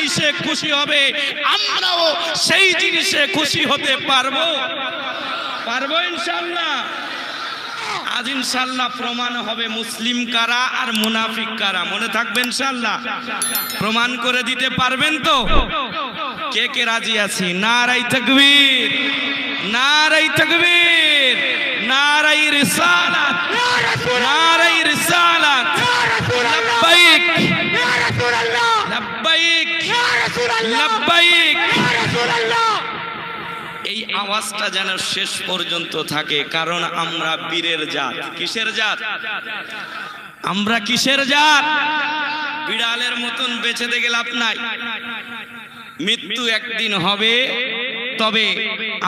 জিনিসে খুশি হবে, আমরাও সেই জিনিসে খুশি হতে পারবো ইনশাআল্লাহ। আজ ইনশাআল্লাহ প্রমাণ হবে মুসলিম কারা আর মুনাফিক কারা, মনে থাকবে ইনশাআল্লাহ। প্রমাণ করে দিতে পারবেন তো? কে কে রাজি আছি? নারায়ে তাকবীর, নারায়ে তাকবীর, নারায়ে রিসালাত, নারায়ে রিসালাত, লব্বাইক ইয়া রাসূলুল্লাহ, লব্বাইক ইয়া রাসূলুল্লাহ, লব্বাইক ইয়া রাসূলুল্লাহ। এই আওয়াজটা যেন শেষ পর্যন্ত থাকে, কারণ আমরা বীরের জাত। কিসের জাত? আমরা কিসের জাত? বিড়ালের মতন বেঁচে থেকে লাভ নাই, মৃত্যু একদিন হবে। তবে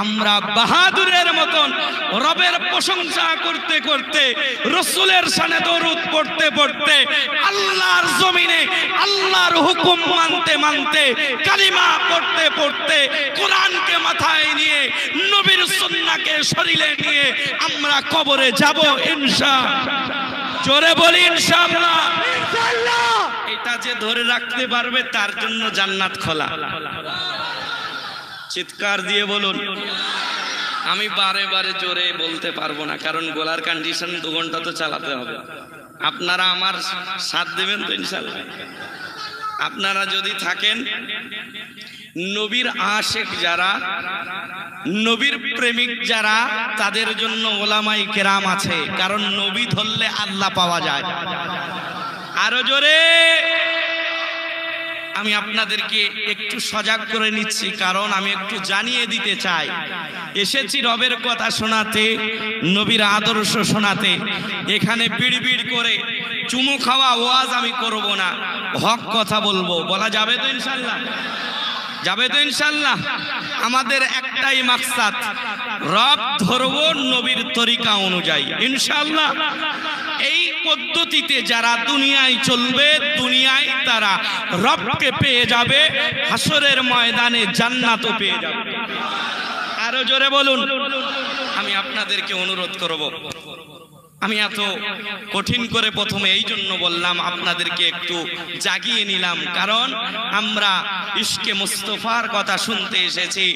আমরা বাহাদুরের মতন রবের প্রশংসা করতে করতে, রসুলের শানে দরুদ পড়তে পড়তে, আল্লাহর জমিনে আল্লাহর হুকুম মানতে মানতে, কালিমা পড়তে পড়তে, কোরআনকে মাথায় নিয়ে, নবীর সুন্নাহকে শরীরে নিয়ে আমরা কবরে যাব ইনশাআল্লাহ। জোরে বলি ইনশাআল্লাহ। এটা যে ধরে রাখতে পারবে তার জন্য জান্নাত খোলা। চিৎকার দিয়ে বলুন। আমি বারে বারে জোরে বলতে পারবো না, কারণ গলার কন্ডিশন 2 ঘন্টা তো চালাতে হবে। আপনারা আমার সাথ দেবেন তো ইনশাআল্লাহ? আপনারা যদি থাকেন, নবীর আশিক যারা, নবীর প্রেমিক যারা, তাদের জন্য ওলামায়ে কেরাম আছে, কারণ নবী ধরলে আল্লাহ পাওয়া যায়। আরো জোরে। আমি আপনাদেরকে একটু সজাগ করে নিচ্ছি, কারণ আমি একটু জানিয়ে দিতে চাই। এসেছি রবের কথা শোনাতে, নবীর আদর্শ শোনাতে। এখানে বিড়বিড় করে চুমু খাওয়া ওয়াজ আমি করব না, হক কথা বলবো। বলা যাবে তো ইনশাআল্লাহ? যাবে তো ইনশাআল্লাহ? আমাদের একটাই মাকসাদ, রব ধরবো নবীর তরিকা অনুযায়ী ইনশাআল্লাহ। এই পদ্ধতিতে যারা দুনিয়ায় চলবে, দুনিয়ায় তারা রবকে পেয়ে যাবে, হাসরের ময়দানে জান্নাতও পেয়ে যাবে। আরো জোরে বলুন। আমি আপনাদেরকে অনুরোধ করব, আমি এত কঠিন করে প্রথমে এই জন্য বললাম, আপনাদেরকে একটু জাগিয়ে নিলাম, কারণ আমরা ইশকে মুস্তাফার কথা শুনতে এসেছি,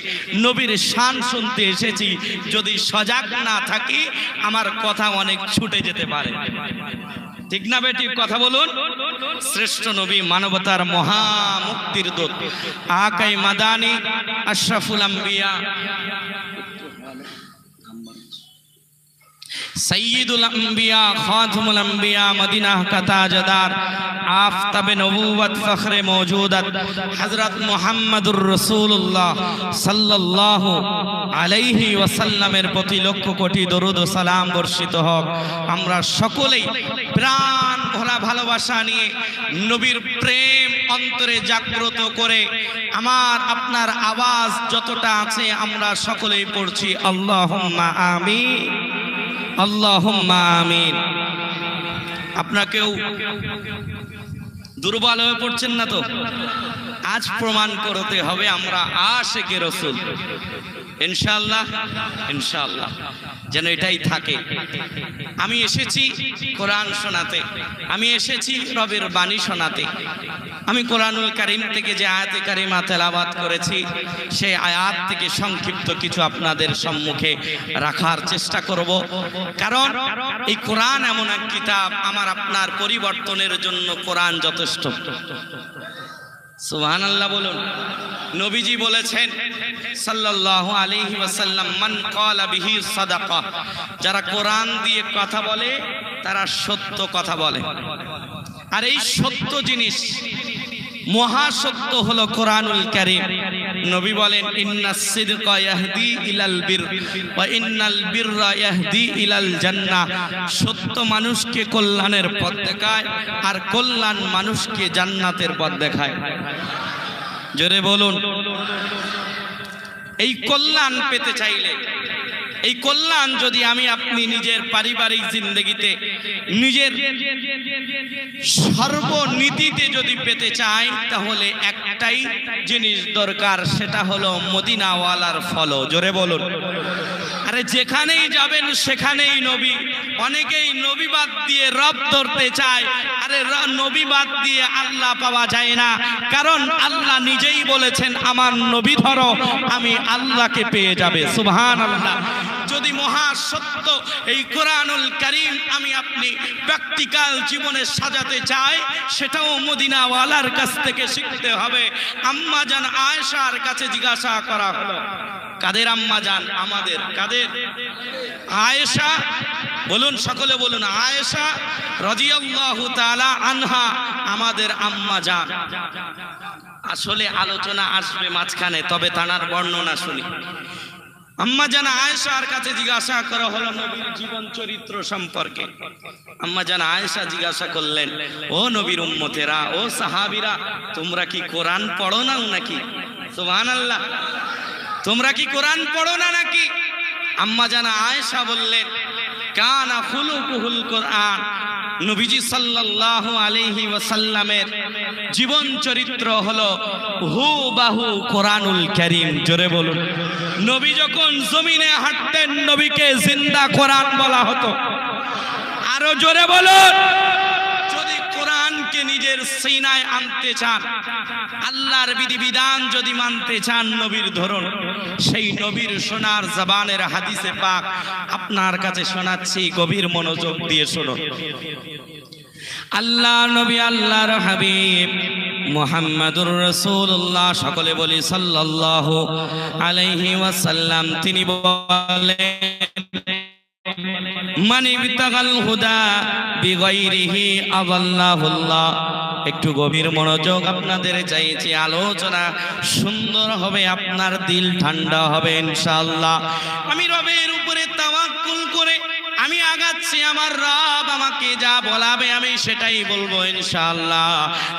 নবীর শান শুনতে এসেছি। যদি সজাগ না থাকি, আমার কথা অনেক ছুটে যেতে পারে। ঠিক না বেটি? কথা বলুন। শ্রেষ্ঠ নবী, মানবতার মহা মুক্তির দূত, আকাই মাদানী, আশরাফুল আম্বিয়া, सैयदुल अंबिया, खातमुल अंबिया, मदीना का ताजदार, आफ़ताब नबूवत, फ़ख्र मौजूदत, हज़रत मुहम्मदुर रसूलुल्लाह सल्लल्लाहु अलैहि वसल्लमेर प्रति लक्ष कोटी दरूद ও সালাম বর্ষিত হোক। আমরা সকলেই প্রাণ ভরা ভালোবাসা নিয়ে, নবীর প্রেম অন্তরে জাগ্রত করে, আমার আপনার আওয়াজ যতটা আছে আমরা সকলেই পড়ছি আল্লাহুম্মা আমিন, আল্লাহুম্মা আমিন। আপনাকেও দুর্বল হয়ে পড়ছেন না তো? আজ প্রমাণ করতে হবে আমরা আশিকে রাসূল ইনশাআল্লাহ। ইনশাআল্লাহ যেন এটাই থাকে। আমি এসেছি কোরআন শোনাতে, আমি এসেছি রবের বাণী শোনাতে। আমি কোরআনুল কারীম থেকে যে আয়াতে কারিমা তেলাওয়াত করেছি, সেই আয়াত থেকে সংক্ষিপ্ত কিছু আপনাদের সম্মুখে রাখার চেষ্টা করব, কারণ এই কোরআন এমন এক কিতাব, আমার আপনার পরিবর্তনের জন্য কোরআন যথেষ্ট। সুবহানাল্লাহ বলুন। নবীজি বলেছেন সাল্লাল্লাহু আলাইহি ওয়াসাল্লাম, মান ক্বালা বিহি সাদাকা, যারা কোরআন দিয়ে কথা বলে তারা সত্য কথা বলে। আর এই সত্য জিনিস, মহাসত্য হলো কোরআনুল কারীম। নবী বলেন, ইন্নাস সিদকা ইয়াহদি ইলাল বির ওয়া ইন্নাল বিররা ইয়াহদি ইলাল জান্নাহ। সত্য মানুষকে কল্যাণের পথ দেখায়, আর কল্যাণ মানুষকে জান্নাতের পথ দেখায়। জোরে বলুন। এই কল্যাণ পেতে চাইলে এই কল্যাণ যদি আমি আপনি নিজের পারিবারিক জিন্দগিতে নিজের সর্বনীতিতে যদি পেতে চাই, তাহলে একটাই জিনিস দরকার, সেটা হলো মদিনাওয়ালার ফলো। জোরে বলুন। আরে যেখানেই যাবেন সেখানেই নবী। অনেকেই নবী বাদ দিয়ে রব ধরতে চায়। আরে নবী বাদ দিয়ে আল্লাহ পাওয়া যায় না, কারণ আল্লাহ নিজেই বলেছেন আমার নবী ধরো, আমি আল্লাহকে পেয়ে যাবে। সুবহানাল্লাহ। যদি মহা সত্য এই কোরআনুল কারীম আমি আপনি প্র্যাকটিক্যাল জীবনে সাজাতে চাই, সেটাও মদিনাওয়ালার কাছ থেকে শিখতে হবে। আম্মা জান আয়েশার কাছে জিজ্ঞাসা করা হলো, কাদের আম্মা জান? আমাদের। কাদের? আয়েশা। বলুন, সকলে বলুন, আয়েশা রাদিয়াল্লাহু তাআলা আনহা আমাদের আম্মা জান। আসলে আলোচনা আসবে মাঝখানে, তবে তানার বর্ণনা শুনি। আম্মা জান আয়েশার কাছে জিজ্ঞাসা করা হলো নবীর জীবন চরিত্র সম্পর্কে। আম্মা জান আয়েশা জিজ্ঞাসা করলেন, ও নবীর উম্মতেরা, ও সাহাবীরা, তোমরা কি কোরআন পড়ো না নাকি? সুবহানাল্লাহ। তোমরা কি কোরআন পড়ো না নাকি? আম্মা জান আয়েশা বললেন, কানা খুলুকুহুল কোরআন। নবীজি সাল্লাল্লাহু আলাইহি ওয়াসাল্লামের জীবন চরিত্র হলো হুবাহু কোরআনুল কারীম। জোরে বলুন। নবী যখন জমিনে হাঁটতেন, নবীকে জিন্দা কোরআন বলা হতো। আরো জোরে বলুন। যদি কোরআনকে নিজের সিনায় আনতে চান, আল্লাহর বিধিবিধান যদি মানতে চান, নবীর ধরুন। সেই নবীর সোনার জবানের হাদিসে পাক আপনার কাছে শোনাচ্ছি, গভীর মনোযোগ দিয়ে শুনুন। আল্লাহ নবী, আল্লাহর হাবিব মুহাম্মাদুর রাসূলুল্লাহ, সকলে বলি সাল্লাল্লাহু আলাইহি ওয়াসাল্লাম, তিনি বলেন, মান ইবতাগাল হুদা বিগাইরিহি আযাল্লাহুল্লাহ। একটু গভীর মনোযোগ আপনাদের চাইছি, আলোচনা সুন্দর হবে, আপনার দিল ঠান্ডা হবে ইনশাআল্লাহ। আমি রবের উপরে তাওয়াক্কুল করে আমি আগাচ্ছি, আমার রব আমাকে যা বলাবে আমি সেটাই বলবো ইনশাআল্লাহ।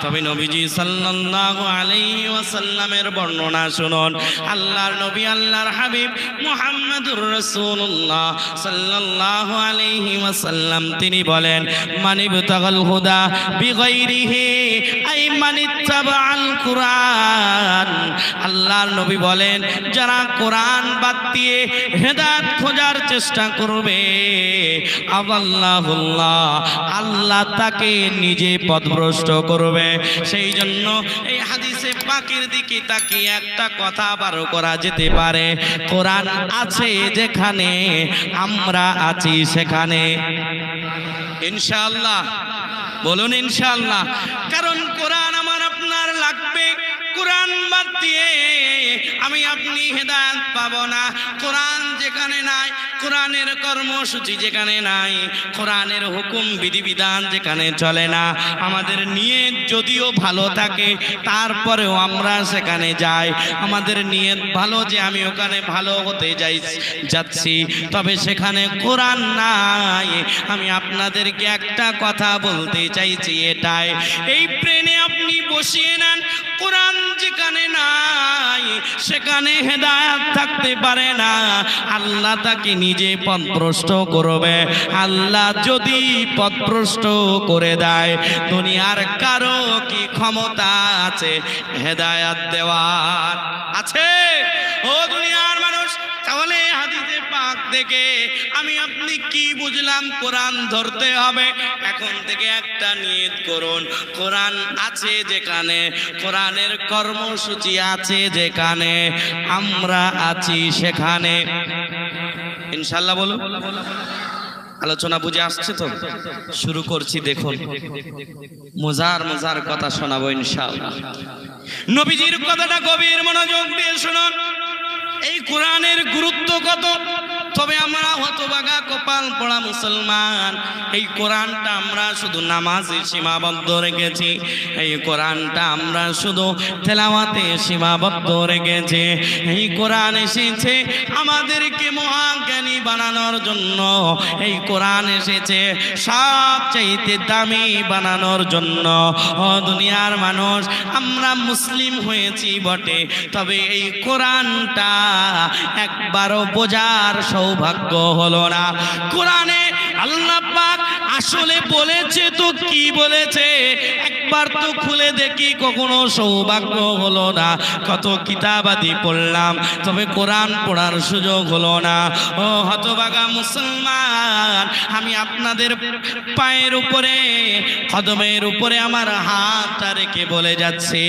তবে নবীজি সাল্লাল্লাহু আলাইহি ওয়াসাল্লামের বর্ণনা শুনুন। আল্লাহর নবী, আল্লাহর হাবিব মুহাম্মাদুর রাসূলুল্লাহ সাল্লাল্লাহু আলাইহি ওয়াসাল্লাম, তিনি বলেন, মানিবতাগাল হুদা বিগাইরিহি আই মানিত্তাবাআল কুরআন। আল্লাহর নবী বলেন, যারা কোরআন বাদ দিয়ে হেদায়েত খোঁজার চেষ্টা করবে, আল্লাহুল্লাহ, আল্লাহ তাকে নিজে পথভ্রষ্ট করবে। সেই জন্য এই হাদিসে পাকের দিকে তাকিয়ে একটা কথা বারো করা যেতে পারে, কোরআন আছে যেখানে, আমরা আছি সেখানে ইনশাআল্লাহ। বলুন ইনশাআল্লাহ। কারণ কোরআন আমার আপনার লাগবে। কোরআন বাদ দিয়ে আমি আপনি হেদায়েত পাবো না। কোরআন যেখানে নাই, কোরআনের কর্মসূচি যেখানে নাই, কোরআনের হুকুম বিধিবিধান যেখানে চলে না, আমাদের নিয়ত যদিও ভালো থাকে, তারপরেও আমরা সেখানে যাই। আমাদের নিয়ত ভালো যে আমি ওখানে ভালো হতে যাচ্ছি, তবে সেখানে কোরআন নাই। আমি আপনাদেরকে একটা কথা বলতে চাইছি, এটাই, এই প্লেনে আপনি বসিয়ে নেন, কোরআন যেখানে নাই সেখানে হেদায়েত থাকতে পারে না। আল্লাহ তাকে নিজে পথভ্রষ্ট করবে। আল্লাহ যদি পথভ্রষ্ট করে দেয়, দুনিয়ার কারো কি ক্ষমতা আছে হেদায়েত দেওয়ার? আছে? ও দুনিয়ার মানুষ, তাহলে হাদিসে পাক থেকে আমি আপনি কি বুঝলাম? কোরআন ধরতে হবে। এখন থেকে একটা নিয়ত করুন, কোরআন আছে যেখানে, কোরআনের কর্মসূচি আছে যেখানে, আমরা আছি সেখানে ইনশাআল্লাহ। বলুন। আলোচনা বুঝে আসছে তো? শুরু করছি। দেখুন, মজার মজার কথা শোনাবো ইনশাআল্লাহ। নবীজির কথাটা গভীর মনোযোগ দিয়ে শুনুন। এই কোরআনের গুরুত্ব কত! তবে আমরা হতভাগা কপাল পড়া মুসলমান, এই কোরআনটা আমরা শুধু নামাজে সীমাবদ্ধ রেখেছি, এই কোরআনটা আমরা শুধু তেলাওয়াতে সীমাবদ্ধ রেখেছি। এই কোরআন এসেছে আমাদেরকে মহাজ্ঞানী বানানোর জন্য, এই কোরআন এসেছে সবচাইতে দামি বানানোর জন্য। ও দুনিয়ার মানুষ, আমরা মুসলিম হয়েছি বটে, তবে এই কোরআনটা একবারও বোঝার সৌভাগ্য হলো না। কোরআনে আল্লাহ পাক আসলে বলেছে তো কি বলেছে একবার তো খুলে দেখি, কখনো সৌভাগ্য হলো না। কত কিতাবাদি পড়লাম, তবে কোরআন পড়ার সুযোগ হলো না। ও হতভাগা মুসলমান, আমি আপনাদের পায়ের উপরে, কদমের উপরে আমার হাতটা রেখে বলে যাচ্ছে,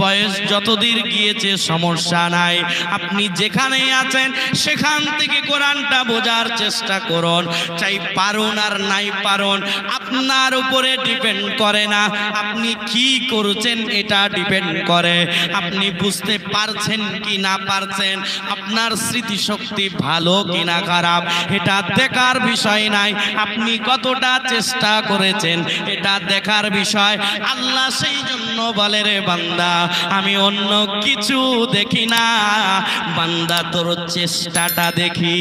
বয়স যতদূর গিয়েছে সমস্যা নাই, আপনি যেখানেই আছেন সেখান থেকে কোরআনটা বোঝার চেষ্টা করুন। চাই পারুন আর নাই পারুন, আপনার উপরে ডিপেন্ড করে না। আপনি কি করছেন এটা ডিপেন্ড করে, আপনি বুঝতে পারছেন কি না পারছেন, আপনার স্মৃতিশক্তি ভালো কি না খারাপ এটা দেখার বিষয় নাই, আপনি কতটা চেষ্টা করেছেন এটা দেখার বিষয়। আল্লাহ সেই জন্য বলে, রে বান্দা আমি অন্য কিছু দেখি না, বান্দা তোর চেষ্টাটা দেখি।